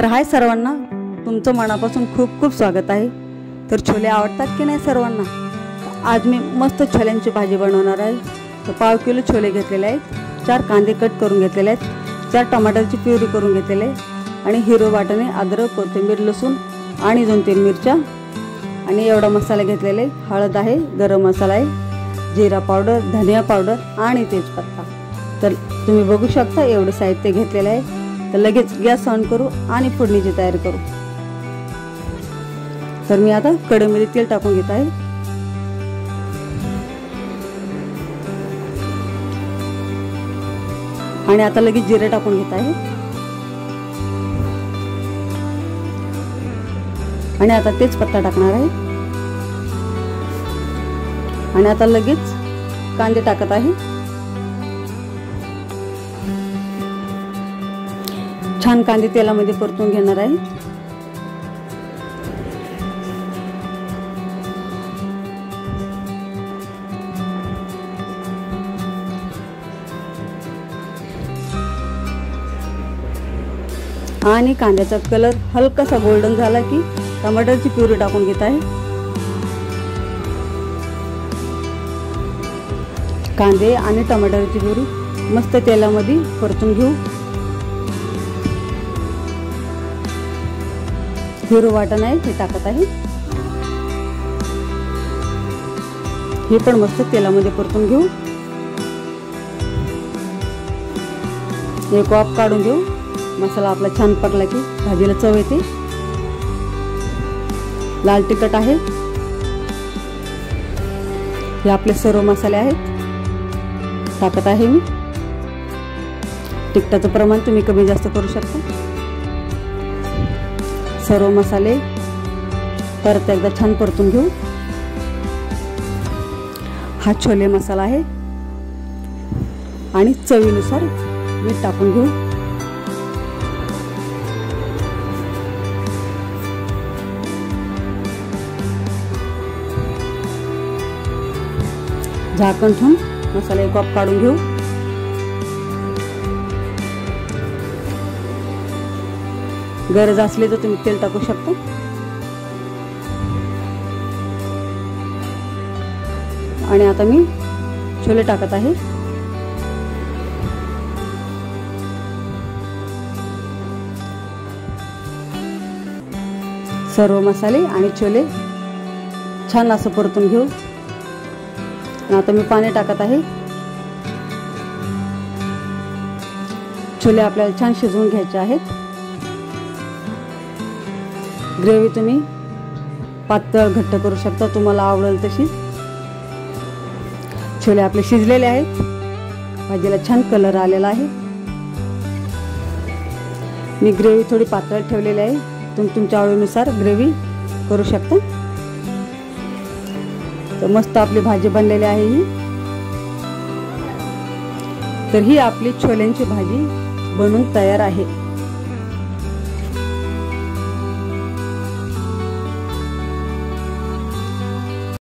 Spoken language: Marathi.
तर हाय सर्वांना, तुमचं मनापासून खूप खूप स्वागत आहे। तर छोले आवडतात की नाही सर्वांना? आज मी मस्त छोल्यांची भाजी बनवणार आहे। तर पाव किलो छोले घेतलेले आहेत, 4 कांदे कट करून घेतलेले आहेत, 4 टमाटरची प्युरी करून घेतलेले आहे आणि हिरवे वाटाणे, अद्रक, कोथिंबीर, लसूण आणि 2-3 मिरच्या आणि एवढा मसाला घेतलेला आहे। हळद आहे, गरम मसाला आहे, जिरा पावडर, धनिया पावडर आणि तेजपत्ता। तर तुम्ही बघू शकता एवढं साहित्य घेतलेलं आहे। तर लगेच गॅस ऑन करू आणि फोडणीची तयारी करू। तर मी आता कढईमध्ये तेल टाकून घेत आहे आणि आता लगेच जिरे टाकून घेत आहे आणि आता तेजपत्ता टाकणार आहे आणि आता लगेच कांदे टाकत आहे। छान कांदे तेलामध्ये परतून घेणार आहे। आणि कांद्याचा कलर हलकासा गोल्डन झाला की टमाटरची प्युरी टाकून घेत आहे। कांदे आणि टमाटरची प्युरी मस्त तेलामध्ये परतून घेऊ। हिरवे वाटण आहे ते टाकत आहे, हे पण मस्त तेलामध्ये परतून घेऊ। एक वाफ काढून घेऊ। मसाला आपला छान पकला की भाजीला चव येते। लाल तिखट आहे, हे आपले सर्व मसाले आहेत टाकत आहे मी। तिखटाचं प्रमाण तुम्ही कमी जास्त करू शकता। सर्व मसाले परत एकदा छान परतून घेऊ। हा छोले मसाला आहे आणि चवीनुसार मीठ टाकून घेऊ। झाकण ठेवून मसाला एक वाफ काढून घेऊ। गरज असली तर तुम्ही तेल टाकू शकता। आणि आता मी छोले टाकत आहे। सर्व मसाले आणि छोले छान असं परतून घेऊ। आता मी पाणी टाकत आहे। छोले आपल्याला छान शिजवून घ्यायचे आहेत। ग्रेव्ही तुम्ही पातळ घट्ट करू शकता, तुम्हाला आवडेल तशी। छोले आपले शिजलेले आहेत, भाजीला छान कलर आलेला आहे। मी ग्रेव्ही थोडी पातळ ठेवलेली आहे, तुम्ही तुमच्या आवडीनुसार ग्रेव्ही करू शकता। तर मस्त आपली भाजी बनलेली आहे ही। तर ही आपली छोल्यांची भाजी बनून तयार आहे।